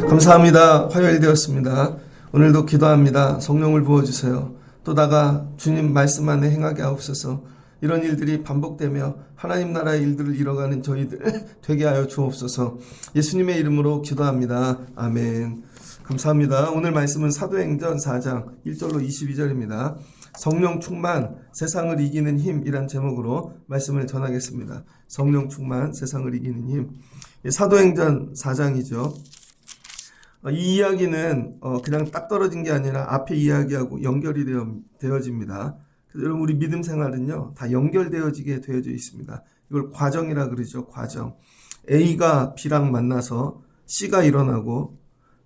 감사합니다. 화요일 되었습니다. 오늘도 기도합니다. 성령을 부어주세요. 또 나가 주님 말씀 안에 행하게 하옵소서. 이런 일들이 반복되며 하나님 나라의 일들을 이뤄가는 저희들 되게 하여 주옵소서. 예수님의 이름으로 기도합니다. 아멘. 감사합니다. 오늘 말씀은 사도행전 4장 1절로 22절입니다. 성령 충만 세상을 이기는 힘이란 제목으로 말씀을 전하겠습니다. 성령 충만 세상을 이기는 힘. 사도행전 4장이죠. 이 이야기는 그냥 딱 떨어진 게 아니라 앞에 이야기하고 연결이 되어집니다. 그래서 여러분 우리 믿음 생활은요 다 연결되어지게 되어져 있습니다. 이걸 과정이라 그러죠. 과정. A가 B랑 만나서 C가 일어나고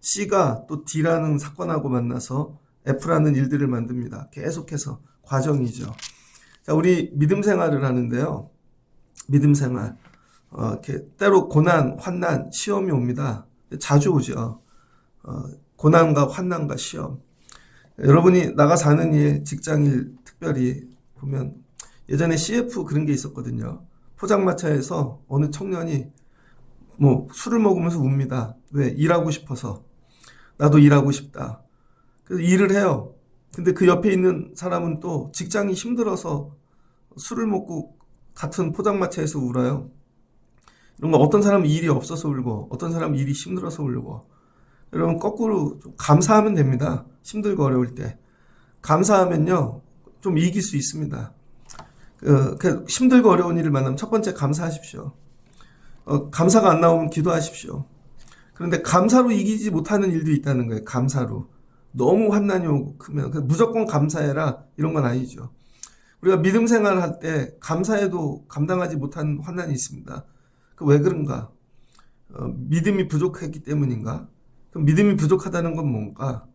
C가 또 D라는 사건하고 만나서 F라는 일들을 만듭니다. 계속해서 과정이죠. 자, 우리 믿음 생활을 하는데요. 믿음 생활 이렇게 때로 고난, 환난, 시험이 옵니다. 자주 오죠. 고난과 환난과 시험. 여러분이 나가 사는 일, 직장일 특별히 보면 예전에 CF 그런 게 있었거든요. 포장마차에서 어느 청년이 술을 먹으면서 웁니다. 왜? 일하고 싶어서. 나도 일하고 싶다. 그래서 일을 해요. 근데 그 옆에 있는 사람은 또 직장이 힘들어서 술을 먹고 같은 포장마차에서 울어요. 이런 거 어떤 사람은 일이 없어서 울고 어떤 사람은 일이 힘들어서 울고. 여러분 거꾸로 좀 감사하면 됩니다. 힘들고 어려울 때. 감사하면요. 좀 이길 수 있습니다. 힘들고 어려운 일을 만나면 첫 번째 감사하십시오. 감사가 안 나오면 기도하십시오. 그런데 감사로 이기지 못하는 일도 있다는 거예요. 감사로. 너무 환난이 오고 크면 무조건 감사해라 이런 건 아니죠. 우리가 믿음 생활을 할 때 감사해도 감당하지 못한 환난이 있습니다. 왜 그런가? 믿음이 부족했기 때문인가? 그럼 믿음이 부족하다는 건 뭔가?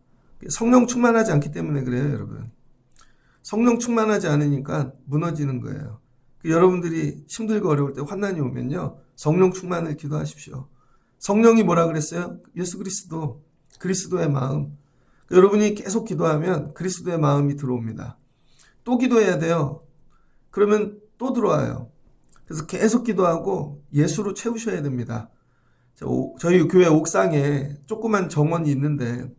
성령 충만하지 않기 때문에 그래요, 여러분. 성령 충만하지 않으니까 무너지는 거예요. 여러분들이 힘들고 어려울 때 환난이 오면요, 성령 충만을 기도하십시오. 성령이 뭐라 그랬어요? 예수 그리스도, 그리스도의 마음. 여러분이 계속 기도하면 그리스도의 마음이 들어옵니다. 또 기도해야 돼요. 그러면 또 들어와요. 그래서 계속 기도하고 예수로 채우셔야 됩니다. 저희 교회 옥상에 조그만 정원이 있는데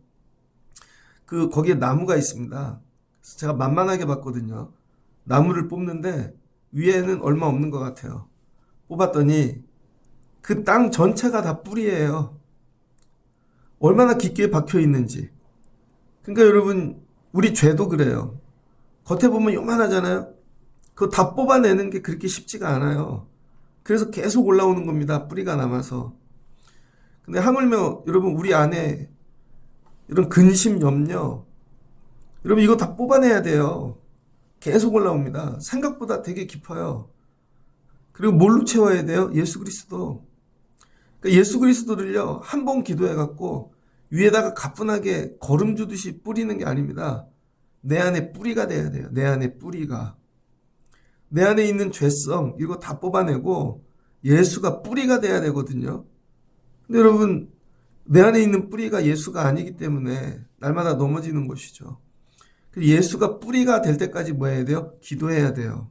거기에 나무가 있습니다. 그래서 제가 만만하게 봤거든요. 나무를 뽑는데 위에는 얼마 없는 것 같아요. 뽑았더니 그 땅 전체가 다 뿌리예요. 얼마나 깊게 박혀 있는지. 그러니까 여러분 우리 죄도 그래요. 겉에 보면 요만하잖아요. 그거 다 뽑아내는 게 그렇게 쉽지가 않아요. 그래서 계속 올라오는 겁니다. 뿌리가 남아서. 근데 하물며 여러분 우리 안에 이런 근심, 염려, 여러분 이거 다 뽑아내야 돼요. 계속 올라옵니다. 생각보다 되게 깊어요. 그리고 뭘로 채워야 돼요? 예수 그리스도. 그러니까 예수 그리스도를요 한 번 기도해갖고 위에다가 가뿐하게 거름 주듯이 뿌리는 게 아닙니다. 내 안에 뿌리가 돼야 돼요. 내 안에 뿌리가. 내 안에 있는 죄성 이거 다 뽑아내고 예수가 뿌리가 돼야 되거든요. 근데 여러분 내 안에 있는 뿌리가 예수가 아니기 때문에 날마다 넘어지는 것이죠. 예수가 뿌리가 될 때까지 뭐 해야 돼요? 기도해야 돼요.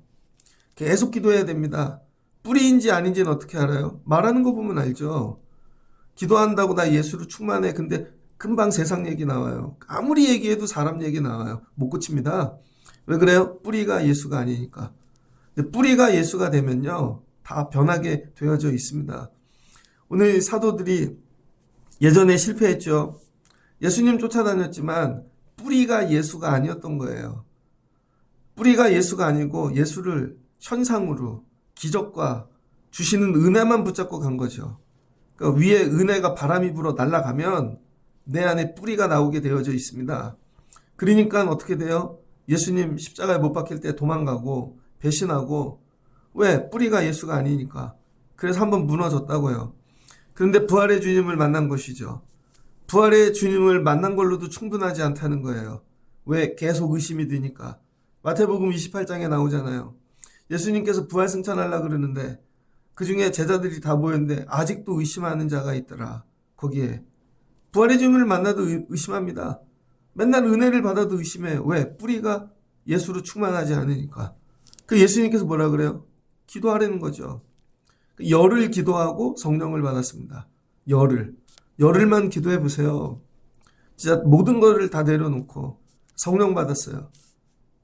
계속 기도해야 됩니다. 뿌리인지 아닌지는 어떻게 알아요? 말하는 거 보면 알죠. 기도한다고 나 예수로 충만해. 근데 금방 세상 얘기 나와요. 아무리 얘기해도 사람 얘기 나와요. 못 고칩니다. 왜 그래요? 뿌리가 예수가 아니니까. 근데 뿌리가 예수가 되면요 다 변하게 되어져 있습니다. 오늘 사도들이 예전에 실패했죠. 예수님 쫓아다녔지만 뿌리가 예수가 아니었던 거예요. 뿌리가 예수가 아니고 예수를 현상으로 기적과 주시는 은혜만 붙잡고 간 거죠. 그러니까 위에 은혜가 바람이 불어 날아가면 내 안에 뿌리가 나오게 되어져 있습니다. 그러니까 어떻게 돼요? 예수님 십자가에 못 박힐 때 도망가고 배신하고 왜? 뿌리가 예수가 아니니까. 그래서 한번 무너졌다고요. 그런데 부활의 주님을 만난 것이죠. 부활의 주님을 만난 걸로도 충분하지 않다는 거예요. 왜? 계속 의심이 드니까. 마태복음 28장에 나오잖아요. 예수님께서 부활 승천하려고 그러는데 그 중에 제자들이 다 모였는데 아직도 의심하는 자가 있더라. 거기에. 부활의 주님을 만나도 의심합니다. 맨날 은혜를 받아도 의심해요. 왜? 뿌리가 예수로 충만하지 않으니까. 그 예수님께서 뭐라 그래요? 기도하라는 거죠. 열을 기도하고 성령을 받았습니다. 열을만 기도해 보세요. 진짜 모든 것을 다 내려놓고 성령 받았어요.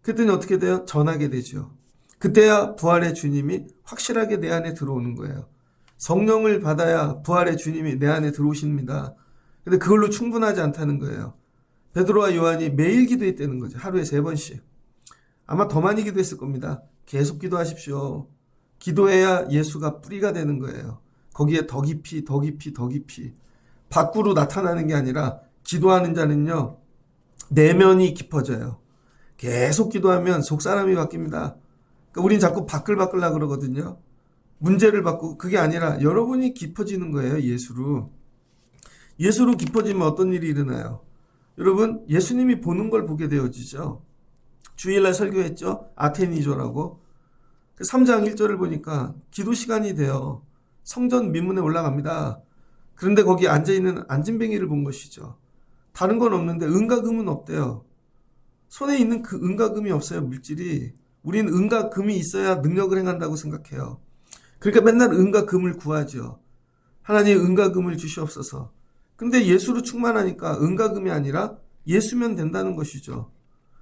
그랬더니 어떻게 돼요? 전하게 되죠. 그때야 부활의 주님이 확실하게 내 안에 들어오는 거예요. 성령을 받아야 부활의 주님이 내 안에 들어오십니다. 근데 그걸로 충분하지 않다는 거예요. 베드로와 요한이 매일 기도했다는 거죠. 하루에 3번씩. 아마 더 많이 기도했을 겁니다. 계속 기도하십시오. 기도해야 예수가 뿌리가 되는 거예요. 거기에 더 깊이 더 깊이 더 깊이 밖으로 나타나는 게 아니라 기도하는 자는요 내면이 깊어져요. 계속 기도하면 속사람이 바뀝니다. 그러니까 우린 자꾸 밖을 바꾸려고 그러거든요. 문제를 바꾸고 그게 아니라 여러분이 깊어지는 거예요. 예수로 깊어지면 어떤 일이 일어나요? 여러분 예수님이 보는 걸 보게 되어지죠. 주일날 설교했죠. 아테니조라고. 3장 1절을 보니까 기도 시간이 돼요. 성전 민문에 올라갑니다. 그런데 거기 앉아있는 안진뱅이를 본 것이죠. 다른 건 없는데 은과 금은 없대요. 손에 있는 그 은과 금이 없어요. 물질이. 우리는 은과 금이 있어야 능력을 행한다고 생각해요. 그러니까 맨날 은과 금을 구하죠. 하나님 은과 금을 주시옵소서. 근데 예수로 충만하니까 은과 금이 아니라 예수면 된다는 것이죠.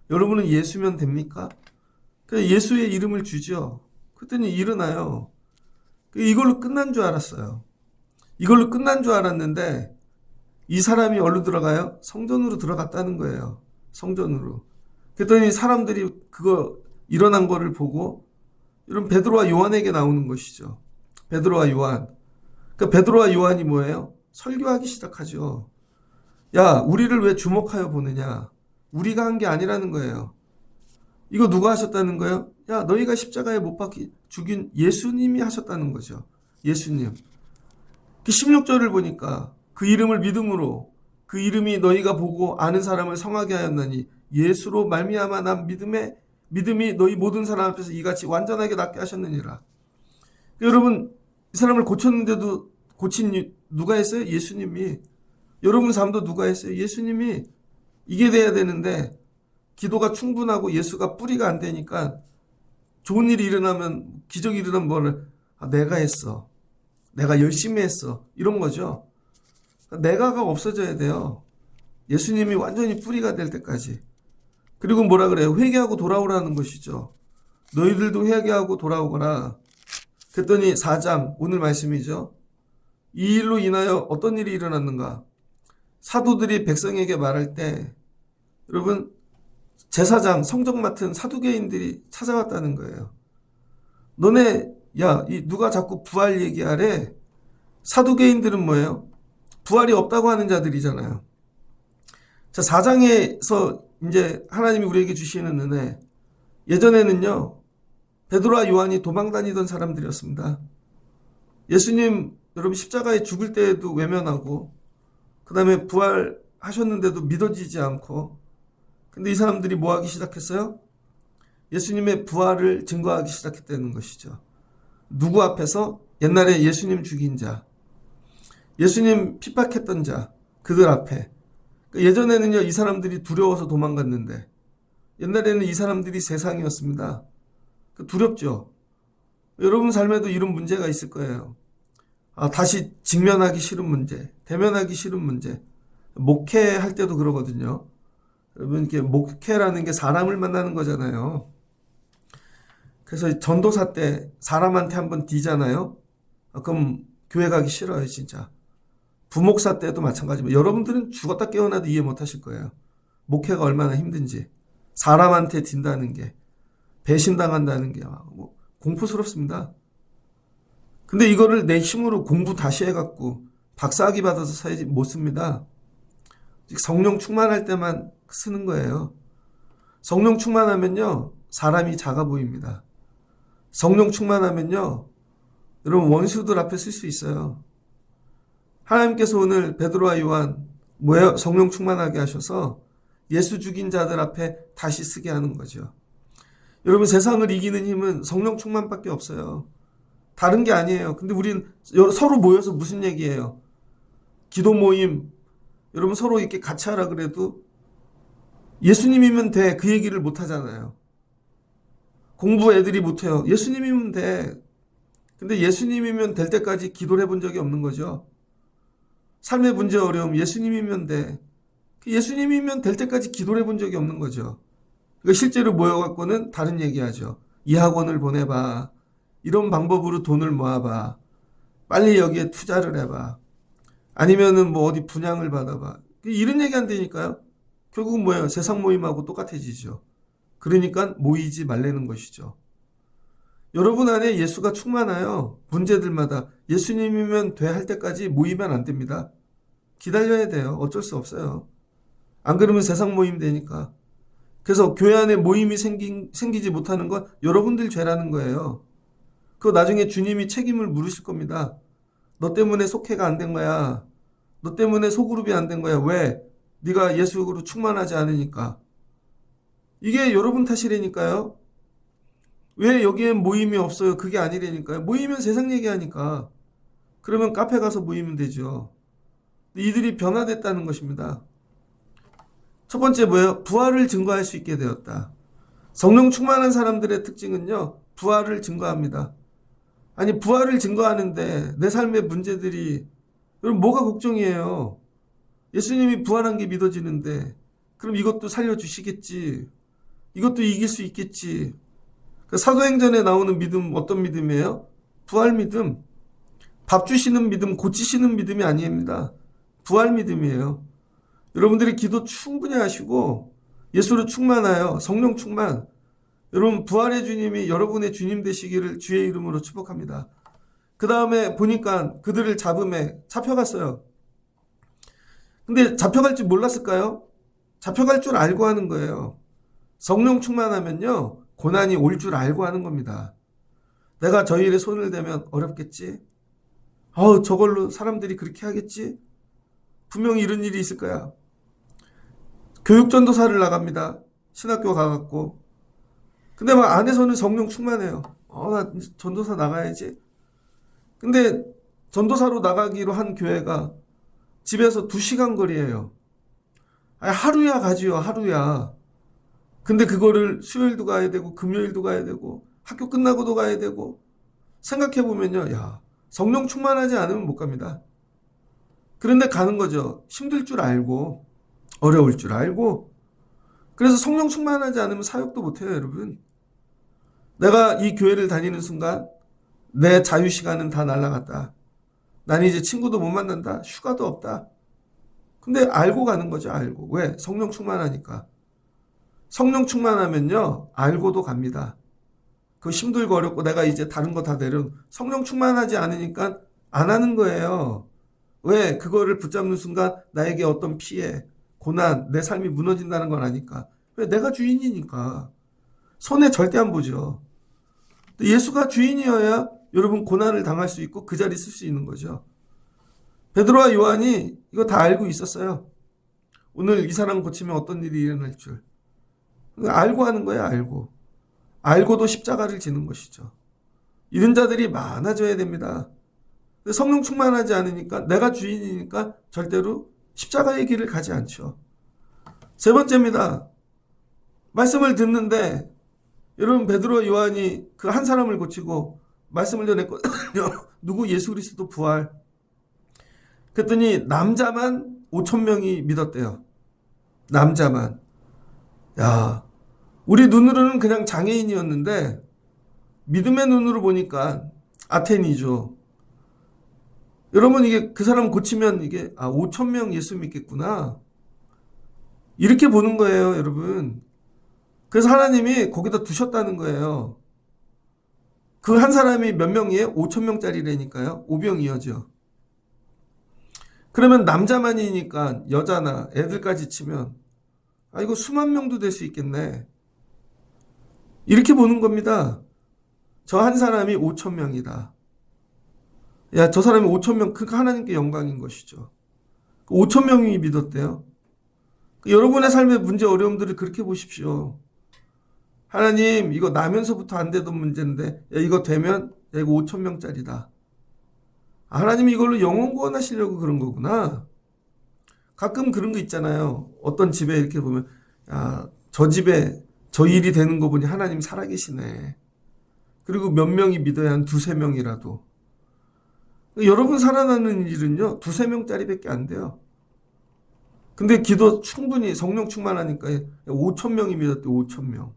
여러분은 예수면 됩니까? 그래서 예수의 이름을 주죠. 그랬더니 일어나요. 이걸로 끝난 줄 알았어요. 이걸로 끝난 줄 알았는데 이 사람이 어디로 들어가요? 성전으로 들어갔다는 거예요. 성전으로. 그랬더니 사람들이 그거 일어난 거를 보고 이런 베드로와 요한에게 나오는 것이죠. 베드로와 요한. 그러니까 베드로와 요한이 뭐예요? 설교하기 시작하죠. 야, 우리를 왜 주목하여 보느냐? 우리가 한 게 아니라는 거예요. 이거 누가 하셨다는 거예요? 야, 너희가 십자가에 못 박히 죽인 예수님이 하셨다는 거죠. 예수님. 16절을 보니까 그 이름을 믿음으로 그 이름이 너희가 보고 아는 사람을 성하게 하였나니 예수로 말미암아 난 믿음이 너희 모든 사람 앞에서 이같이 완전하게 낫게 하셨느니라. 여러분 이 사람을 고쳤는데도 고친 누가 했어요? 예수님이. 여러분 삶도 누가 했어요? 예수님이. 이게 돼야 되는데 기도가 충분하고 예수가 뿌리가 안 되니까 좋은 일이 일어나면 기적이 일어나면 뭐를 내가 했어. 내가 열심히 했어. 이런 거죠. 내가가 없어져야 돼요. 예수님이 완전히 뿌리가 될 때까지. 그리고 뭐라 그래요? 회개하고 돌아오라는 것이죠. 너희들도 회개하고 돌아오거라. 그랬더니 4장 오늘 말씀이죠. 이 일로 인하여 어떤 일이 일어났는가? 사도들이 백성에게 말할 때 여러분 제사장 성적 맡은 사두개인들이 찾아왔다는 거예요. 너네 누가 자꾸 부활 얘기하래? 사두개인들은 뭐예요? 부활이 없다고 하는 자들이잖아요. 자, 4장에서 이제 하나님이 우리에게 주시는 은혜. 예전에는요. 베드로와 요한이 도망 다니던 사람들이었습니다. 예수님 여러분 십자가에 죽을 때에도 외면하고 그 다음에 부활하셨는데도 믿어지지 않고 근데 이 사람들이 뭐 하기 시작했어요? 예수님의 부활을 증거하기 시작했다는 것이죠. 누구 앞에서? 옛날에 예수님 죽인 자, 예수님 핍박했던 자, 그들 앞에. 예전에는요 이 사람들이 두려워서 도망갔는데 옛날에는 이 사람들이 세상이었습니다. 두렵죠. 여러분 삶에도 이런 문제가 있을 거예요. 다시 직면하기 싫은 문제, 대면하기 싫은 문제. 목회할 때도 그러거든요. 여러분 이렇게 목회라는 게 사람을 만나는 거잖아요. 그래서 전도사 때 사람한테 한번 뒤잖아요. 그럼 교회 가기 싫어요, 진짜. 부목사 때도 마찬가지입니다. 여러분들은 죽었다 깨어나도 이해 못 하실 거예요. 목회가 얼마나 힘든지. 사람한테 딘다는 게, 배신당한다는 게 공포스럽습니다. 근데 이거를 내 힘으로 공부 다시 해갖고 박사학위 받아서 써야지 못 씁니다. 성령 충만할 때만 쓰는 거예요. 성령 충만하면요, 사람이 작아 보입니다. 성령 충만하면요, 여러분 원수들 앞에 쓸 수 있어요. 하나님께서 오늘 베드로와 요한 뭐예요? 성령 충만하게 하셔서 예수 죽인 자들 앞에 다시 쓰게 하는 거죠. 여러분 세상을 이기는 힘은 성령 충만밖에 없어요. 다른 게 아니에요. 근데 우린 서로 모여서 무슨 얘기예요? 기도 모임, 여러분 서로 이렇게 같이 하라 그래도 예수님이면 돼. 그 얘기를 못 하잖아요. 공부 애들이 못해요. 예수님이면 돼. 근데 예수님이면 될 때까지 기도를 해본 적이 없는 거죠. 삶의 문제 어려움 예수님이면 돼. 예수님이면 될 때까지 기도를 해본 적이 없는 거죠. 그러니까 실제로 모여갖고는 다른 얘기하죠. 이 학원을 보내봐. 이런 방법으로 돈을 모아봐. 빨리 여기에 투자를 해봐. 아니면은 뭐 어디 분양을 받아봐. 이런 얘기 한다니까요. 결국은 뭐예요? 세상 모임하고 똑같아지죠. 그러니까 모이지 말라는 것이죠. 여러분 안에 예수가 충만하여 문제들마다 예수님이면 돼 할 때까지 모이면 안 됩니다. 기다려야 돼요. 어쩔 수 없어요. 안 그러면 세상 모임 되니까. 그래서 교회 안에 모임이 생기지 못하는 건 여러분들 죄라는 거예요. 그거 나중에 주님이 책임을 물으실 겁니다. 너 때문에 속회가 안 된 거야. 너 때문에 소그룹이 안 된 거야. 왜? 네가 예수로 충만하지 않으니까. 이게 여러분 탓이라니까요. 왜 여기엔 모임이 없어요? 그게 아니라니까요. 모이면 세상 얘기하니까. 그러면 카페 가서 모이면 되죠. 이들이 변화됐다는 것입니다. 첫 번째 뭐예요? 부활을 증거할 수 있게 되었다. 성령 충만한 사람들의 특징은요. 부활을 증거합니다. 아니 부활을 증거하는데 내 삶의 문제들이 여러분 뭐가 걱정이에요? 예수님이 부활한 게 믿어지는데 그럼 이것도 살려주시겠지. 이것도 이길 수 있겠지. 사도행전에 나오는 믿음 어떤 믿음이에요? 부활 믿음. 밥 주시는 믿음, 고치시는 믿음이 아닙니다. 부활 믿음이에요. 여러분들이 기도 충분히 하시고 예수로 충만하여 성령 충만. 여러분 부활의 주님이 여러분의 주님 되시기를 주의 이름으로 축복합니다. 그 다음에 보니까 그들을 잡음에 잡혀갔어요. 근데 잡혀갈 줄 몰랐을까요? 잡혀갈 줄 알고 하는 거예요. 성령 충만하면요. 고난이 올 줄 알고 하는 겁니다. 내가 저 일에 손을 대면 어렵겠지? 저걸로 사람들이 그렇게 하겠지? 분명히 이런 일이 있을 거야. 교육전도사를 나갑니다. 신학교 가갖고. 근데 막 안에서는 성령 충만해요. 나 전도사 나가야지. 근데 전도사로 나가기로 한 교회가 집에서 2시간 거리예요. 하루야 가지요, 하루야. 근데 그거를 수요일도 가야 되고 금요일도 가야 되고 학교 끝나고도 가야 되고 생각해보면요. 성령 충만하지 않으면 못 갑니다. 그런데 가는 거죠. 힘들 줄 알고 어려울 줄 알고. 그래서 성령 충만하지 않으면 사역도 못해요, 여러분. 내가 이 교회를 다니는 순간 내 자유시간은 다 날아갔다. 난 이제 친구도 못 만난다. 휴가도 없다. 근데 알고 가는 거죠, 알고. 왜? 성령 충만하니까. 성령 충만하면요, 알고도 갑니다. 그거 힘들고 어렵고 내가 이제 다른 거 다 성령 충만하지 않으니까 안 하는 거예요. 왜? 그거를 붙잡는 순간 나에게 어떤 피해, 고난, 내 삶이 무너진다는 걸 아니까. 왜? 내가 주인이니까. 손해 절대 안 보죠. 예수가 주인이어야 여러분 고난을 당할 수 있고 그 자리 쓸 수 있는 거죠. 베드로와 요한이 이거 다 알고 있었어요. 오늘 이 사람 고치면 어떤 일이 일어날 줄. 알고 하는 거예요, 알고. 알고도 십자가를 지는 것이죠. 이런 자들이 많아져야 됩니다. 성령 충만하지 않으니까 내가 주인이니까 절대로 십자가의 길을 가지 않죠. 세 번째입니다. 말씀을 듣는데 여러분 베드로와 요한이 그 한 사람을 고치고 말씀을 전했거든요. 누구? 예수 그리스도 부활. 그랬더니 남자만 5,000명이 믿었대요. 남자만. 우리 눈으로는 그냥 장애인이었는데 믿음의 눈으로 보니까 아테니죠. 여러분 이게 그 사람 고치면 이게 5,000명 예수 믿겠구나. 이렇게 보는 거예요, 여러분. 그래서 하나님이 거기다 두셨다는 거예요. 그 한 사람이 몇 명이에요? 5,000명짜리라니까요. 5병이어죠. 그러면 남자만이니까 여자나 애들까지 치면 이거 수만 명도 될 수 있겠네. 이렇게 보는 겁니다. 저 한 사람이 5,000명이다. 저 사람이 5,000명, 그러니까 하나님께 영광인 것이죠. 5,000명이 믿었대요. 여러분의 삶의 문제 어려움들을 그렇게 보십시오. 하나님 이거 나면서부터 안 되던 문제인데 이거 되면 이거 5,000명짜리다. 하나님이 이걸로 영혼 구원하시려고 그런 거구나. 가끔 그런 거 있잖아요. 어떤 집에 이렇게 보면 저 집에 저 일이 되는 거 보니 하나님 살아계시네. 그리고 몇 명이 믿어야 한 두세 명이라도. 여러분 살아나는 일은요, 두세 명짜리밖에 안 돼요. 근데 기도 충분히 성령 충만하니까 5천 명이 믿었대. 5천 명.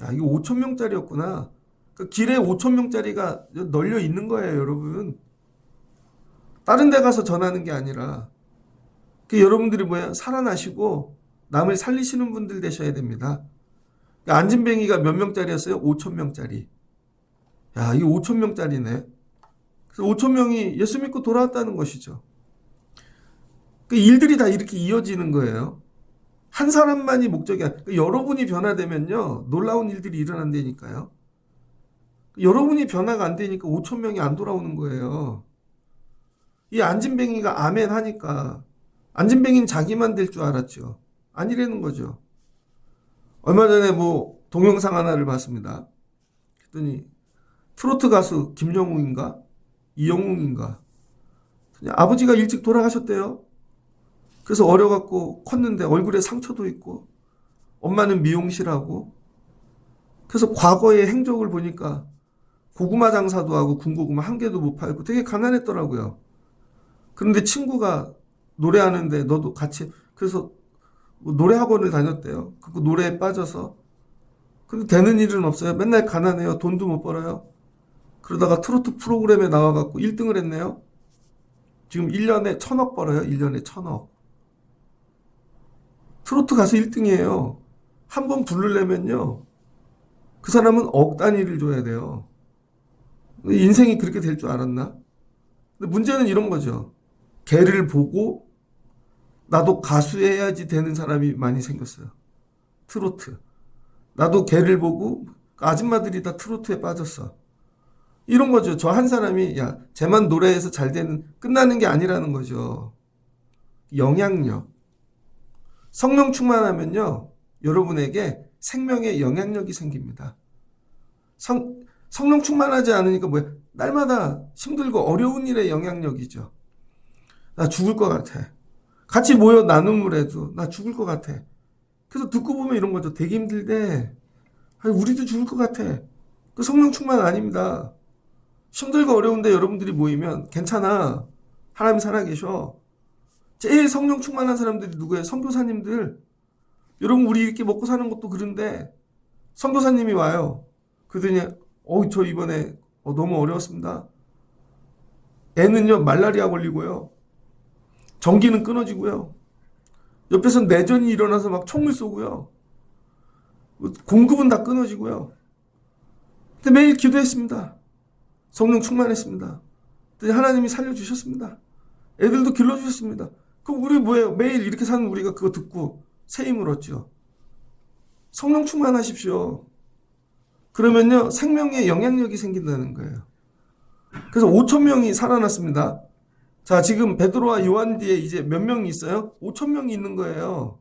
야, 이거 5천 명짜리였구나. 그 길에 5천 명짜리가 널려 있는 거예요, 여러분. 다른 데 가서 전하는 게 아니라. 여러분들이 뭐야? 살아나시고 남을 살리시는 분들 되셔야 됩니다. 안진뱅이가 몇 명짜리였어요? 5천 명짜리. 야, 이거 5천 명짜리네. 그래서 5천 명이 예수 믿고 돌아왔다는 것이죠. 일들이 다 이렇게 이어지는 거예요. 한 사람만이 목적이 아니라 여러분이 변화되면요, 놀라운 일들이 일어난다니까요. 여러분이 변화가 안 되니까 5천 명이 안 돌아오는 거예요. 이 안진뱅이가 아멘 하니까 안진뱅이는 자기만 될 줄 알았죠. 아니라는 거죠. 얼마 전에 뭐 동영상 하나를 봤습니다. 그랬더니 트로트 가수 김영웅인가 이영웅인가 아버지가 일찍 돌아가셨대요. 그래서 어려갖고 컸는데 얼굴에 상처도 있고 엄마는 미용실하고, 그래서 과거의 행적을 보니까 고구마 장사도 하고 군고구마 한 개도 못 팔고 되게 가난했더라고요. 그런데 친구가 노래하는데 너도 같이, 그래서 뭐 노래 학원을 다녔대요. 그 노래에 빠져서. 근데 되는 일은 없어요. 맨날 가난해요. 돈도 못 벌어요. 그러다가 트로트 프로그램에 나와갖고 1등을 했네요. 지금 1년에 1,000억 벌어요. 1년에 1,000억. 트로트 가수 1등이에요. 한 번 부르려면요, 그 사람은 억 단위를 줘야 돼요. 인생이 그렇게 될 줄 알았나? 근데 문제는 이런 거죠. 걔를 보고 나도 가수 해야지 되는 사람이 많이 생겼어요. 트로트. 나도 걔를 보고 아줌마들이 다 트로트에 빠졌어. 이런 거죠. 저 한 사람이 야, 쟤만 노래해서 잘 되는, 끝나는 게 아니라는 거죠. 영향력. 성령 충만하면요, 여러분에게 생명의 영향력이 생깁니다. 성령 충만하지 않으니까 뭐야? 날마다 힘들고 어려운 일에 영향력이죠. 나 죽을 것 같아. 같이 모여 나눔을 해도 나 죽을 것 같아. 그래서 듣고 보면 이런 거죠. 되게 힘들대. 아니, 우리도 죽을 것 같아. 그 성령 충만 아닙니다. 힘들고 어려운데 여러분들이 모이면 괜찮아. 하나님 살아계셔. 제일 성령 충만한 사람들이 누구예요? 선교사님들. 여러분, 우리 이렇게 먹고 사는 것도 그런데 선교사님이 와요. 그러더니 저 이번에 너무 어려웠습니다. 애는요 말라리아 걸리고요. 전기는 끊어지고요. 옆에서 내전이 일어나서 막 총을 쏘고요. 공급은 다 끊어지고요. 근데 매일 기도했습니다. 성령 충만했습니다. 하나님이 살려주셨습니다. 애들도 길러주셨습니다. 그럼 우리 뭐예요? 매일 이렇게 사는 우리가 그거 듣고 새 힘을 얻죠. 성령 충만하십시오. 그러면요, 생명의 영향력이 생긴다는 거예요. 그래서 5천 명이 살아났습니다. 자, 지금 베드로와 요한 뒤에 이제 몇 명이 있어요? 5천 명이 있는 거예요.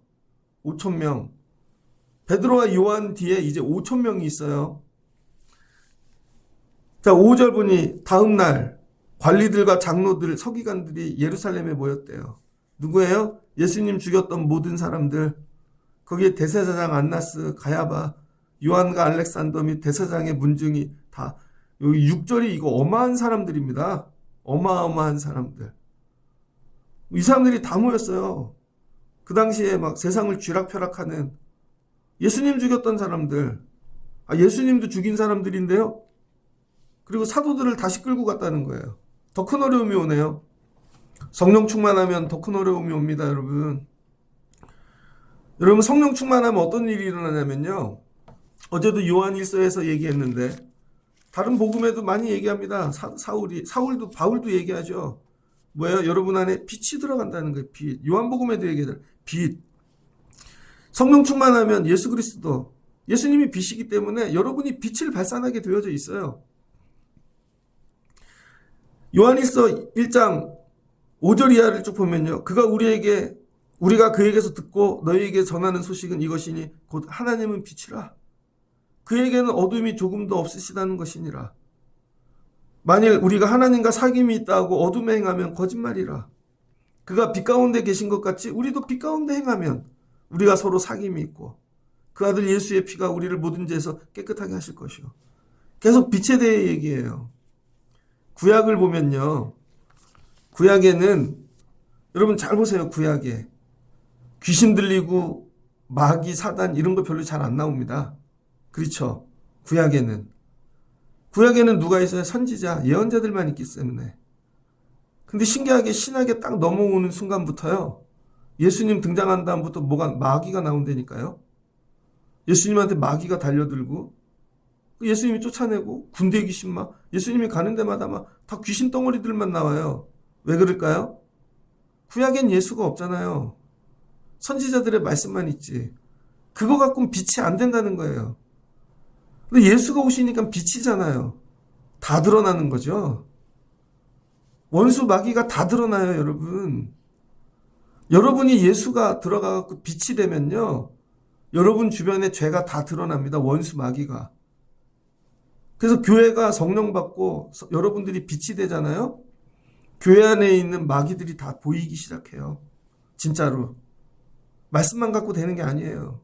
5천 명. 베드로와 요한 뒤에 이제 5천 명이 있어요. 자, 5절 보니 다음 날 관리들과 장로들, 서기관들이 예루살렘에 모였대요. 누구예요? 예수님 죽였던 모든 사람들. 거기에 대제사장 안나스, 가야바, 요한과 알렉산더 및 대제사장의 문중이 다, 여기 6절이 이거 어마한 사람들입니다. 어마어마한 사람들. 이 사람들이 다 모였어요. 그 당시에 막 세상을 쥐락펴락하는 예수님 죽였던 사람들. 예수님도 죽인 사람들인데요. 그리고 사도들을 다시 끌고 갔다는 거예요. 더 큰 어려움이 오네요. 성령 충만하면 더 큰 어려움이 옵니다, 여러분. 여러분, 성령 충만하면 어떤 일이 일어나냐면요. 어제도 요한 1서에서 얘기했는데 다른 복음에도 많이 얘기합니다. 사울도 바울도 얘기하죠. 뭐예요? 여러분 안에 빛이 들어간다는 거예요. 빛. 요한복음에도 얘기하잖아요. 빛. 성령 충만하면 예수 그리스도, 예수님이 빛이기 때문에 여러분이 빛을 발산하게 되어져 있어요. 요한일서 1장 5절 이하를 쭉 보면요. 우리가 그에게서 듣고 너희에게 전하는 소식은 이것이니 곧 하나님은 빛이라. 그에게는 어둠이 조금도 없으시다는 것이니라. 만일 우리가 하나님과 사귐이 있다고 어둠에 행하면 거짓말이라. 그가 빛 가운데 계신 것 같이 우리도 빛 가운데 행하면 우리가 서로 사귐이 있고 그 아들 예수의 피가 우리를 모든 죄에서 깨끗하게 하실 것이요. 계속 빛에 대해 얘기해요. 구약을 보면요. 구약에는 여러분 잘 보세요. 구약에 귀신 들리고 마귀 사단 이런 거 별로 잘 안 나옵니다. 그렇죠. 구약에는 누가 있어요? 선지자 예언자들만 있기 때문에. 근데 신기하게 신학에 딱 넘어오는 순간부터요. 예수님 등장한 다음부터 마귀가 나온다니까요. 예수님한테 마귀가 달려들고 예수님이 쫓아내고 군대 귀신 막 예수님이 가는 데마다 막 다 귀신 덩어리들만 나와요. 왜 그럴까요? 구약엔 예수가 없잖아요. 선지자들의 말씀만 있지. 그거 갖고는 빛이 안 된다는 거예요. 근데 예수가 오시니까 빛이잖아요. 다 드러나는 거죠. 원수 마귀가 다 드러나요, 여러분. 여러분이 예수가 들어가고 빛이 되면요. 여러분 주변에 죄가 다 드러납니다. 원수 마귀가. 그래서 교회가 성령 받고 여러분들이 빛이 되잖아요. 교회 안에 있는 마귀들이 다 보이기 시작해요. 진짜로. 말씀만 갖고 되는 게 아니에요.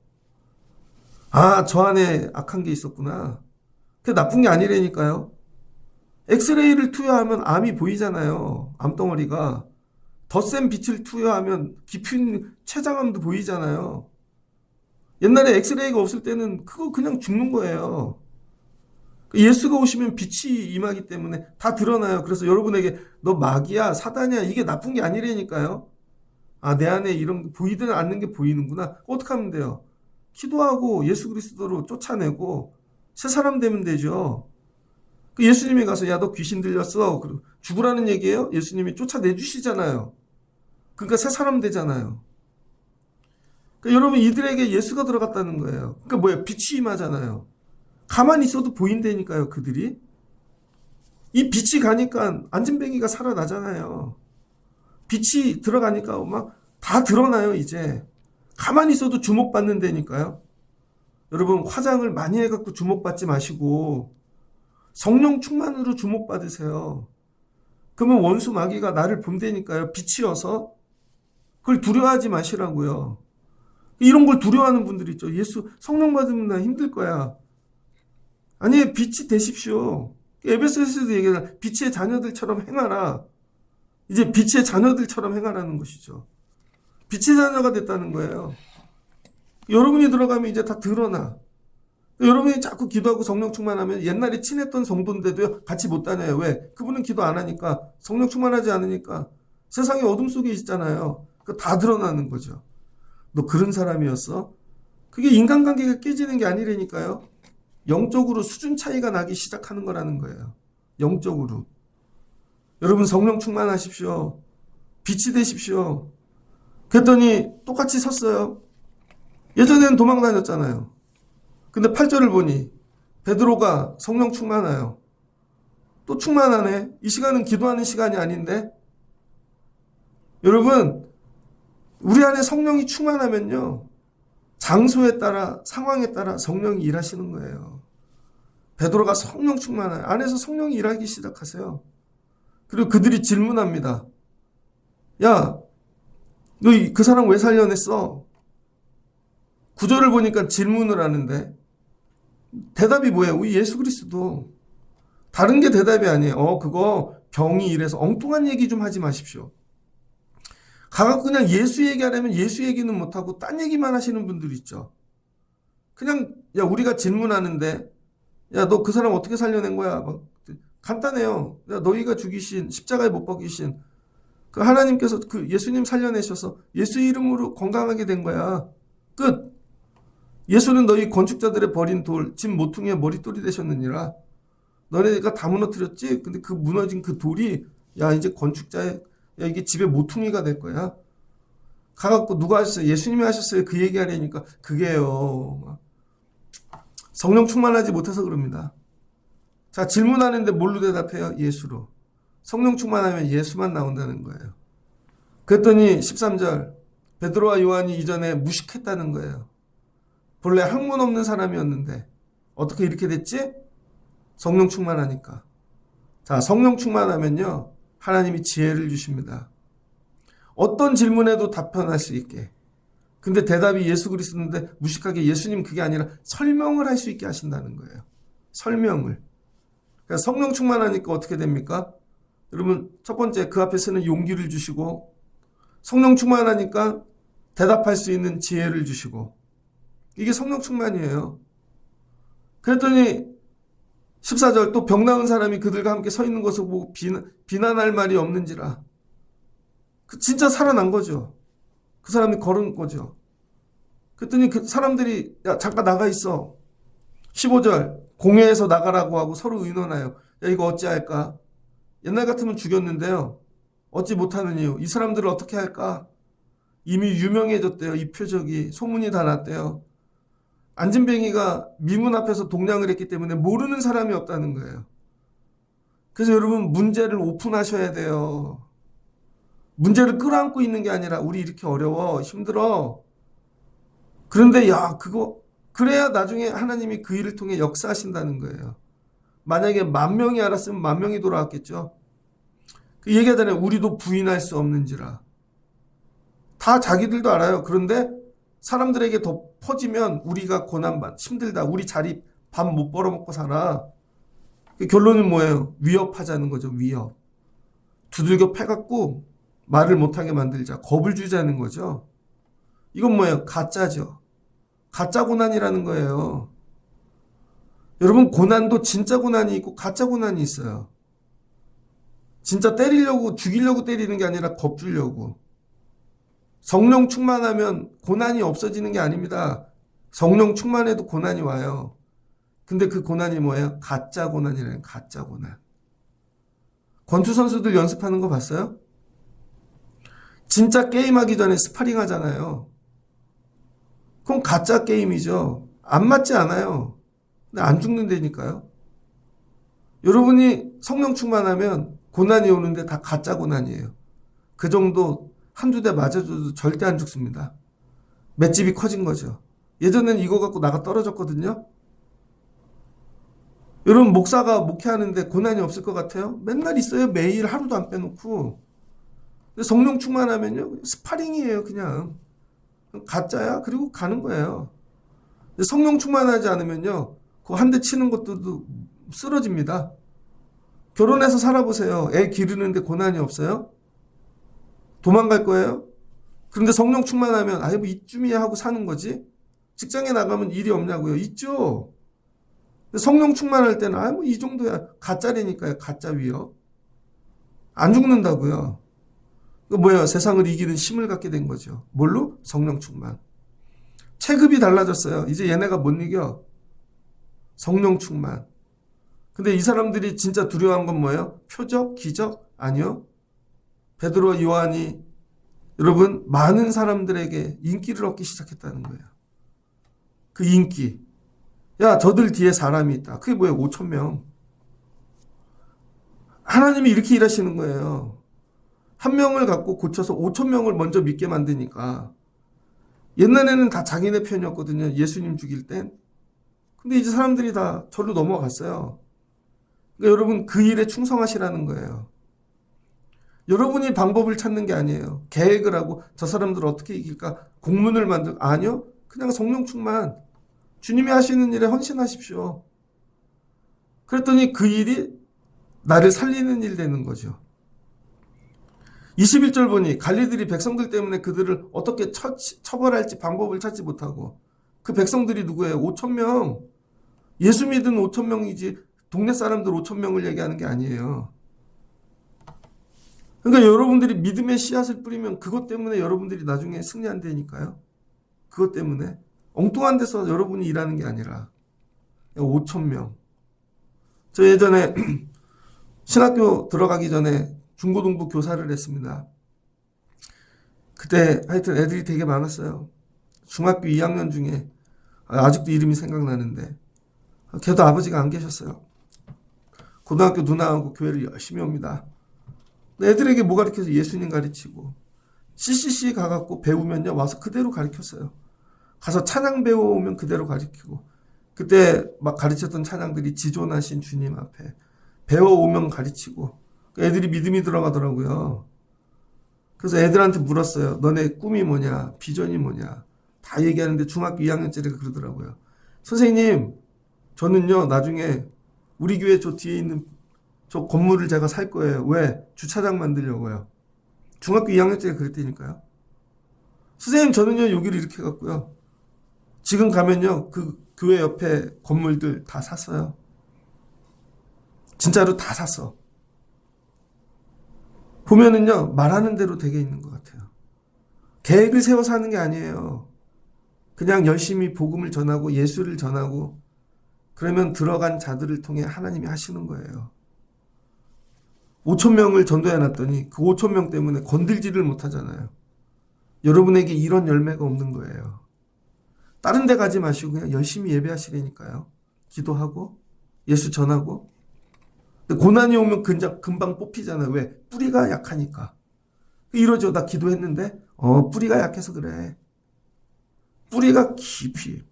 아, 저 안에 악한 게 있었구나. 그게 나쁜 게 아니라니까요. 엑스레이를 투여하면 암이 보이잖아요. 암덩어리가. 더 센 빛을 투여하면 깊은 췌장암도 보이잖아요. 옛날에 엑스레이가 없을 때는 그거 그냥 죽는 거예요. 예수가 오시면 빛이 임하기 때문에 다 드러나요. 그래서 여러분에게 너 마귀야, 사단이야, 이게 나쁜 게 아니라니까요. 아, 내 안에 이런 보이든 않는 게 보이는구나. 어떻게 하면 돼요? 기도하고 예수 그리스도로 쫓아내고 새 사람 되면 되죠. 예수님이 가서 야, 너 귀신 들렸어. 죽으라는 얘기예요? 예수님이 쫓아내 주시잖아요. 그러니까 새 사람 되잖아요. 그러니까 여러분 이들에게 예수가 들어갔다는 거예요. 그러니까 뭐예요? 빛이 임하잖아요. 가만히 있어도 보인다니까요, 그들이. 이 빛이 가니까 안진뱅이가 살아나잖아요. 빛이 들어가니까 막 다 드러나요, 이제. 가만히 있어도 주목받는다니까요. 여러분, 화장을 많이 해갖고 주목받지 마시고, 성령 충만으로 주목받으세요. 그러면 원수 마귀가 나를 본다니까요. 빛이어서. 그걸 두려워하지 마시라고요. 이런 걸 두려워하는 분들 있죠. 예수 성령 받으면 나 힘들 거야. 아니, 빛이 되십시오. 에베소서에서도 얘기하잖아. 빛의 자녀들처럼 행하라. 이제 빛의 자녀들처럼 행하라는 것이죠. 빛의 자녀가 됐다는 거예요. 여러분이 들어가면 이제 다 드러나. 여러분이 자꾸 기도하고 성령 충만하면 옛날에 친했던 성도인데도 같이 못 다녀요. 왜? 그분은 기도 안 하니까, 성령 충만하지 않으니까 세상의 어둠 속에 있잖아요. 다 드러나는 거죠. 너 그런 사람이었어? 그게 인간관계가 깨지는 게 아니라니까요. 영적으로 수준 차이가 나기 시작하는 거라는 거예요. 영적으로. 여러분 성령 충만하십시오. 빛이 되십시오. 그랬더니 똑같이 섰어요. 예전에는 도망 다녔잖아요. 근데 8절을 보니 베드로가 성령 충만해요. 또 충만하네. 이 시간은 기도하는 시간이 아닌데. 여러분 우리 안에 성령이 충만하면요. 장소에 따라 상황에 따라 성령이 일하시는 거예요. 베드로가 성령 충만해요. 안에서 성령이 일하기 시작하세요. 그리고 그들이 질문합니다. 야, 너 그 사람 왜 살려냈어? 9절을 보니까 질문을 하는데 대답이 뭐예요? 우리 예수 그리스도. 다른 게 대답이 아니에요. 그거 병이 이래서 엉뚱한 얘기 좀 하지 마십시오. 가갖고 그냥 예수 얘기하려면 예수 얘기는 못하고 딴 얘기만 하시는 분들 있죠. 그냥 야 우리가 질문하는데 야 너 그 사람 어떻게 살려낸 거야? 막 간단해요. 야 너희가 죽이신 십자가에 못 박이신 그 하나님께서 그 예수님 살려내셔서 예수 이름으로 건강하게 된 거야. 끝. 예수는 너희 건축자들의 버린 돌, 집 모퉁이의 머릿돌이 되셨느니라. 너네가 다 무너뜨렸지? 근데 그 무너진 그 돌이 야 이제 건축자의 야 이게 집의 모퉁이가 될 거야. 가갖고 누가 하셨어요? 예수님이 하셨어요. 그 얘기하려니까 그게요. 성령 충만하지 못해서 그럽니다. 자 질문하는데 뭘로 대답해요? 예수로. 성령 충만하면 예수만 나온다는 거예요. 그랬더니 13절 베드로와 요한이 이전에 무식했다는 거예요. 본래 학문 없는 사람이었는데 어떻게 이렇게 됐지? 성령 충만하니까. 자 성령 충만하면요. 하나님이 지혜를 주십니다. 어떤 질문에도 답변할 수 있게. 근데 대답이 예수 그리스도인데 무식하게 예수님 그게 아니라 설명을 할 수 있게 하신다는 거예요. 설명을. 그러니까 성령 충만하니까 어떻게 됩니까? 여러분 첫 번째 그 앞에 서는 용기를 주시고, 성령 충만하니까 대답할 수 있는 지혜를 주시고, 이게 성령 충만이에요. 그랬더니 14절, 또 병 나은 사람이 그들과 함께 서 있는 것을 보고 비난할 말이 없는지라. 진짜 살아난 거죠. 그 사람이 걸은 거죠. 그랬더니 그 사람들이 야 잠깐 나가 있어. 15절, 공회에서 나가라고 하고 서로 의논하여 야 이거 어찌할까? 옛날 같으면 죽였는데요. 얻지 못하는 이유, 이 사람들을 어떻게 할까? 이미 유명해졌대요. 이 표적이 소문이 다 났대요. 안진뱅이가 미문 앞에서 동냥을 했기 때문에 모르는 사람이 없다는 거예요. 그래서 여러분 문제를 오픈하셔야 돼요. 문제를 끌어안고 있는 게 아니라 우리 이렇게 어려워, 힘들어. 그런데 야 그거 그래야 나중에 하나님이 그 일을 통해 역사하신다는 거예요. 만약에 10,000명이 알았으면 10,000명이 돌아왔겠죠. 그 얘기하잖아요. 우리도 부인할 수 없는지라. 다 자기들도 알아요. 그런데 사람들에게 더 퍼지면 우리가 고난받, 힘들다. 우리 자리 밥 못 벌어먹고 살아. 결론은 뭐예요? 위협하자는 거죠. 위협. 두들겨 패갖고 말을 못하게 만들자. 겁을 주자는 거죠. 이건 뭐예요? 가짜죠. 가짜 고난이라는 거예요. 여러분 고난도 진짜 고난이 있고 가짜 고난이 있어요. 진짜 때리려고 죽이려고 때리는 게 아니라 겁주려고. 성령 충만하면 고난이 없어지는 게 아닙니다. 성령 충만해도 고난이 와요. 근데 그 고난이 뭐예요? 가짜 고난이라는 가짜 고난. 권투 선수들 연습하는 거 봤어요? 진짜 게임하기 전에 스파링 하잖아요. 그건 가짜 게임이죠. 안 맞지 않아요. 근데 안 죽는다니까요. 여러분이 성령 충만하면 고난이 오는데 다 가짜 고난이에요. 그 정도 한두 대 맞아줘도 절대 안 죽습니다. 맷집이 커진 거죠. 예전엔 이거 갖고 나가 떨어졌거든요. 여러분 목사가 목회하는데 고난이 없을 것 같아요? 맨날 있어요. 매일 하루도 안 빼놓고. 근데 성령 충만하면요 스파링이에요. 그냥 가짜야. 그리고 가는 거예요. 근데 성령 충만하지 않으면요 그 한 대 치는 것도 쓰러집니다. 결혼해서 살아보세요. 애 기르는데 고난이 없어요? 도망갈 거예요? 그런데 성령 충만하면 아이 뭐 이쯤이야 하고 사는 거지. 직장에 나가면 일이 없냐고요? 있죠. 근데 성령 충만할 때는 아이 뭐 이 정도야. 가짜라니까요. 가짜 위협. 안 죽는다고요. 그 뭐야? 세상을 이기는 힘을 갖게 된 거죠. 뭘로? 성령 충만. 체급이 달라졌어요. 이제 얘네가 못 이겨. 성령 충만. 근데 이 사람들이 진짜 두려워한 건 뭐예요? 표적? 기적? 아니요. 베드로와 요한이 여러분 많은 사람들에게 인기를 얻기 시작했다는 거예요. 그 인기. 야 저들 뒤에 사람이 있다. 그게 뭐예요? 5,000명. 하나님이 이렇게 일하시는 거예요. 한 명을 갖고 고쳐서 5,000명을 먼저 믿게 만드니까. 옛날에는 다 자기네 편이었거든요. 예수님 죽일 땐. 근데 이제 사람들이 다 절로 넘어갔어요. 그러니까 여러분 그 일에 충성하시라는 거예요. 여러분이 방법을 찾는 게 아니에요. 계획을 하고 저 사람들을 어떻게 이길까? 공문을 만들고 아니요. 그냥 성령 충만. 주님이 하시는 일에 헌신하십시오. 그랬더니 그 일이 나를 살리는 일 되는 거죠. 21절 보니 관리들이 백성들 때문에 그들을 어떻게 처벌할지 방법을 찾지 못하고 그 백성들이 누구예요? 5,000명. 예수 믿은 5,000명이지 동네 사람들 5,000명을 얘기하는 게 아니에요. 그러니까 여러분들이 믿음의 씨앗을 뿌리면 그것 때문에 여러분들이 나중에 승리한다니까요. 그것 때문에. 엉뚱한 데서 여러분이 일하는 게 아니라 5,000명. 저 예전에 신학교 들어가기 전에 중고등부 교사를 했습니다. 그때 하여튼 애들이 되게 많았어요. 중학교 2학년 중에 아직도 이름이 생각나는데 걔도 아버지가 안 계셨어요. 고등학교 누나하고 교회를 열심히 옵니다. 애들에게 뭐 가르쳐서 예수님 가르치고 CCC 가갖고 배우면요 와서 그대로 가르쳤어요. 가서 찬양 배워오면 그대로 가르치고 그때 막 가르쳤던 찬양들이 지존하신 주님 앞에 배워오면 가르치고 애들이 믿음이 들어가더라고요. 그래서 애들한테 물었어요. 너네 꿈이 뭐냐? 비전이 뭐냐? 다 얘기하는데 중학교 2학년짜리가 그러더라고요. 선생님, 저는요, 나중에 우리 교회 저 뒤에 있는 저 건물을 제가 살 거예요. 왜? 주차장 만들려고요. 중학교 2학년짜리가 그랬다니까요. 선생님, 저는요, 여기를 이렇게 해갖고요. 지금 가면요, 그 교회 옆에 건물들 다 샀어요. 진짜로 다 샀어. 보면은요, 말하는 대로 되게 있는 것 같아요. 계획을 세워서 하는 게 아니에요. 그냥 열심히 복음을 전하고 예수를 전하고 그러면 들어간 자들을 통해 하나님이 하시는 거예요. 5천 명을 전도해 놨더니 그 5천 명 때문에 건들지를 못하잖아요. 여러분에게 이런 열매가 없는 거예요. 다른 데 가지 마시고 그냥 열심히 예배하시라니까요. 기도하고 예수 전하고. 근데 고난이 오면 금방 뽑히잖아요. 왜? 뿌리가 약하니까. 이러죠. 나 기도했는데 뿌리가 약해서 그래. 뿌리가 깊이.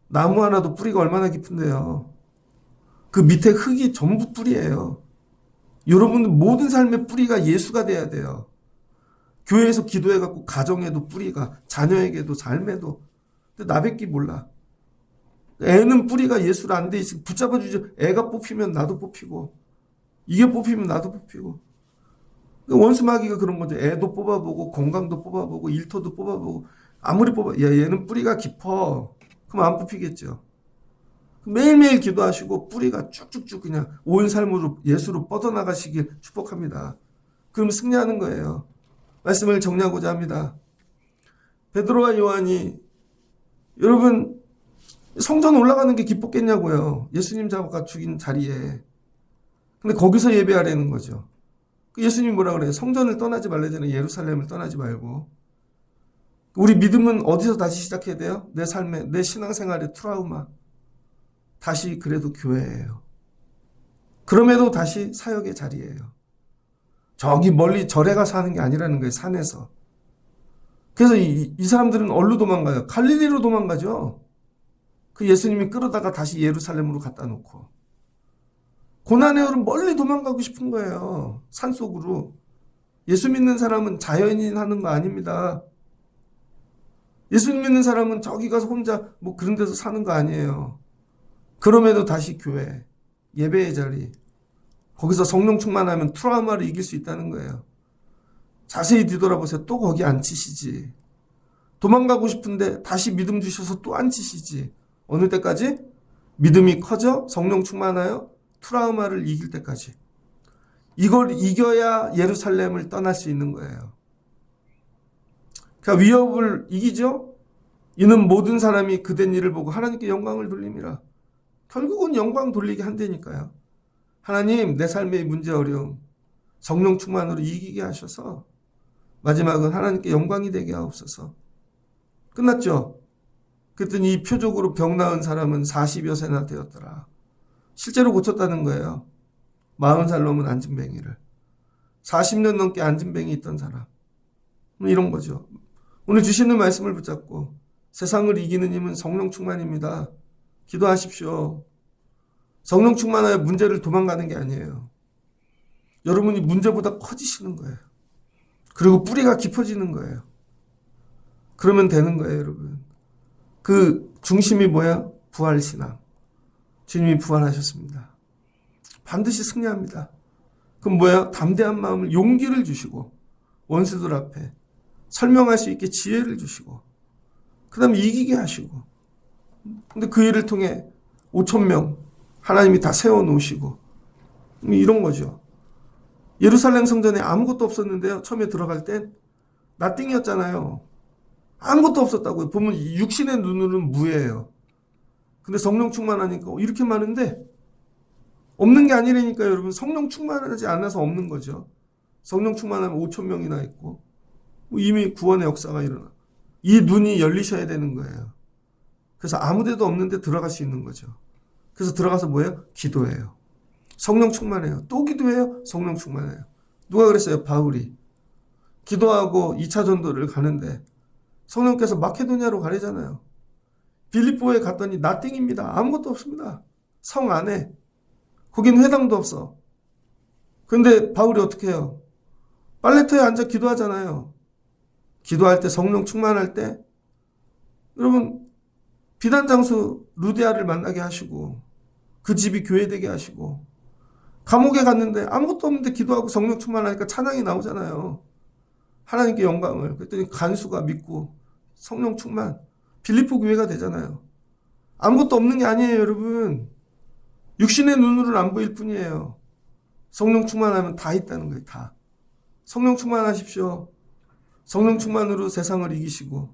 나무 하나도 뿌리가 얼마나 깊은데요. 그 밑에 흙이 전부 뿌리예요. 여러분 모든 삶의 뿌리가 예수가 돼야 돼요. 교회에서 기도해갖고 가정에도 뿌리가, 자녀에게도 삶에도. 근데 나밖에 몰라. 애는 뿌리가 예수를 안 돼 있으니 붙잡아주죠. 애가 뽑히면 나도 뽑히고 이게 뽑히면 나도 뽑히고. 원수마귀가 그런 거죠. 애도 뽑아보고 건강도 뽑아보고 일터도 뽑아보고 아무리 얘는 뿌리가 깊어. 그럼 안 뽑히겠죠. 매일매일 기도하시고 뿌리가 쭉쭉쭉 그냥 온 삶으로 예수로 뻗어나가시길 축복합니다. 그럼 승리하는 거예요. 말씀을 정리하고자 합니다. 베드로와 요한이 여러분 성전 올라가는 게 기뻤겠냐고요. 예수님 잡아가 죽인 자리에. 근데 거기서 예배하라는 거죠. 예수님 뭐라 그래요? 성전을 떠나지 말래잖아요. 예루살렘을 떠나지 말고. 우리 믿음은 어디서 다시 시작해야 돼요? 내 삶에, 내 신앙생활의 트라우마. 다시 그래도 교회예요. 그럼에도 다시 사역의 자리예요. 저기 멀리 절에 가서 하는 게 아니라는 거예요. 산에서. 그래서 이 사람들은 어디로 도망가요? 갈릴리로 도망가죠. 그 예수님이 끌어다가 다시 예루살렘으로 갖다 놓고. 고난의 오른 멀리 도망가고 싶은 거예요. 산속으로. 예수 믿는 사람은 자연인 하는 거 아닙니다. 예수 믿는 사람은 저기 가서 혼자 뭐 그런 데서 사는 거 아니에요. 그럼에도 다시 교회, 예배의 자리. 거기서 성령 충만하면 트라우마를 이길 수 있다는 거예요. 자세히 뒤돌아보세요. 또 거기 앉히시지. 도망가고 싶은데 다시 믿음 주셔서 또 앉히시지. 어느 때까지? 믿음이 커져 성령 충만하여 트라우마를 이길 때까지. 이걸 이겨야 예루살렘을 떠날 수 있는 거예요. 그러니까 위협을 이기죠? 이는 모든 사람이 그된 일을 보고 하나님께 영광을 돌림이라. 결국은 영광 돌리게 한다니까요. 하나님, 내 삶의 문제 어려움 성령 충만으로 이기게 하셔서 마지막은 하나님께 영광이 되게 하옵소서. 끝났죠? 그랬더니 이 표적으로 병 나은 사람은 40여 세나 되었더라. 실제로 고쳤다는 거예요. 40살 넘은 안진뱅이를. 40년 넘게 안진뱅이 있던 사람. 이런 거죠. 오늘 주시는 말씀을 붙잡고 세상을 이기는 힘은 성령 충만입니다. 기도하십시오. 성령 충만하여 문제를 도망가는 게 아니에요. 여러분이 문제보다 커지시는 거예요. 그리고 뿌리가 깊어지는 거예요. 그러면 되는 거예요, 여러분. 그 중심이 뭐야? 부활신앙. 주님이 부활하셨습니다. 반드시 승리합니다. 그럼 뭐야? 담대한 마음을, 용기를 주시고 원수들 앞에 설명할 수 있게 지혜를 주시고 그 다음에 이기게 하시고. 근데 그 일을 통해 5천 명 하나님이 다 세워놓으시고 이런 거죠. 예루살렘 성전에 아무것도 없었는데요. 처음에 들어갈 땐 나띵이었잖아요. 아무것도 없었다고요. 보면 육신의 눈으로는 무예요. 근데 성령 충만하니까 이렇게 많은데 없는 게 아니라니까요. 여러분 성령 충만하지 않아서 없는 거죠. 성령 충만하면 5천 명이나 있고 이미 구원의 역사가 일어나. 이 눈이 열리셔야 되는 거예요. 그래서 아무 데도 없는데 들어갈 수 있는 거죠. 그래서 들어가서 뭐예요? 기도해요. 성령 충만해요. 또 기도해요. 성령 충만해요. 누가 그랬어요? 바울이. 기도하고 2차 전도를 가는데 성령께서 마케도니아로 가래잖아요. 빌립보에 갔더니 나띵입니다. 아무것도 없습니다. 성 안에. 거긴 회당도 없어. 그런데 바울이 어떻게 해요? 빨래터에 앉아 기도하잖아요. 기도할 때 성령 충만할 때 여러분, 비단 장수 루디아를 만나게 하시고 그 집이 교회되게 하시고, 감옥에 갔는데 아무것도 없는데 기도하고 성령 충만하니까 찬양이 나오잖아요. 하나님께 영광을. 그랬더니 간수가 믿고 성령 충만, 빌립보 교회가 되잖아요. 아무것도 없는 게 아니에요, 여러분. 육신의 눈으로는 안 보일 뿐이에요. 성령 충만하면 다 있다는 거예요, 다. 성령 충만하십시오. 성령 충만으로 세상을 이기시고,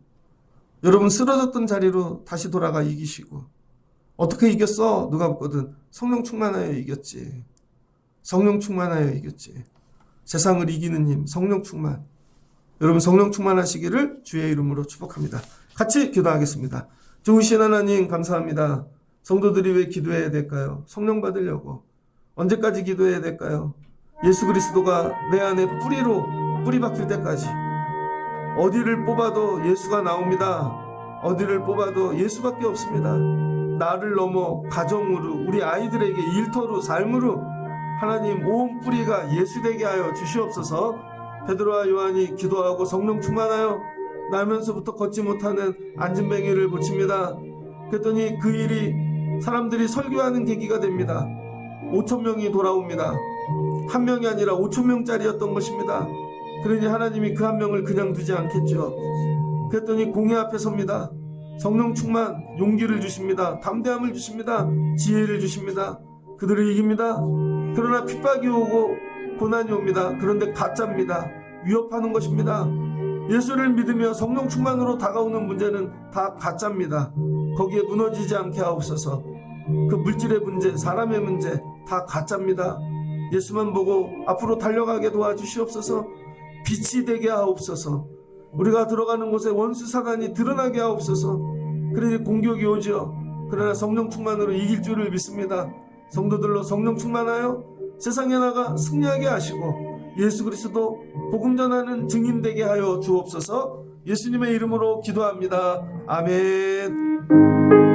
여러분 쓰러졌던 자리로 다시 돌아가 이기시고. 어떻게 이겼어? 누가 묻거든. 성령 충만하여 이겼지. 성령 충만하여 이겼지. 세상을 이기는 힘, 성령 충만. 여러분 성령 충만하시기를 주의 이름으로 축복합니다. 같이 기도하겠습니다. 좋으신 하나님 감사합니다. 성도들이 왜 기도해야 될까요? 성령 받으려고. 언제까지 기도해야 될까요? 예수 그리스도가 내 안에 뿌리 박힐 때까지. 어디를 뽑아도 예수가 나옵니다. 어디를 뽑아도 예수밖에 없습니다. 나를 넘어 가정으로, 우리 아이들에게 일터로, 삶으로 하나님 온 뿌리가 예수 되게 하여 주시옵소서. 베드로와 요한이 기도하고 성령 충만하여 나면서부터 걷지 못하는 안진뱅이를 고칩니다. 그랬더니 그 일이 사람들이 설교하는 계기가 됩니다. 5,000명이 돌아옵니다. 한 명이 아니라 5,000명짜리였던 것입니다. 그러니 하나님이 그 한 명을 그냥 두지 않겠죠. 그랬더니 공회 앞에 섭니다. 성령 충만, 용기를 주십니다. 담대함을 주십니다. 지혜를 주십니다. 그들을 이깁니다. 그러나 핍박이 오고 고난이 옵니다. 그런데 가짜입니다. 위협하는 것입니다. 예수를 믿으며 성령 충만으로 다가오는 문제는 다 가짜입니다. 거기에 무너지지 않게 하옵소서. 그 물질의 문제, 사람의 문제 다 가짜입니다. 예수만 보고 앞으로 달려가게 도와주시옵소서. 빛이 되게 하옵소서. 우리가 들어가는 곳에 원수 사단이 드러나게 하옵소서. 그러니 공격이 오죠. 그러나 성령 충만으로 이길 줄을 믿습니다. 성도들로 성령 충만하여 세상에 나가 승리하게 하시고 예수 그리스도 복음 전하는 증인 되게 하여 주옵소서. 예수님의 이름으로 기도합니다. 아멘.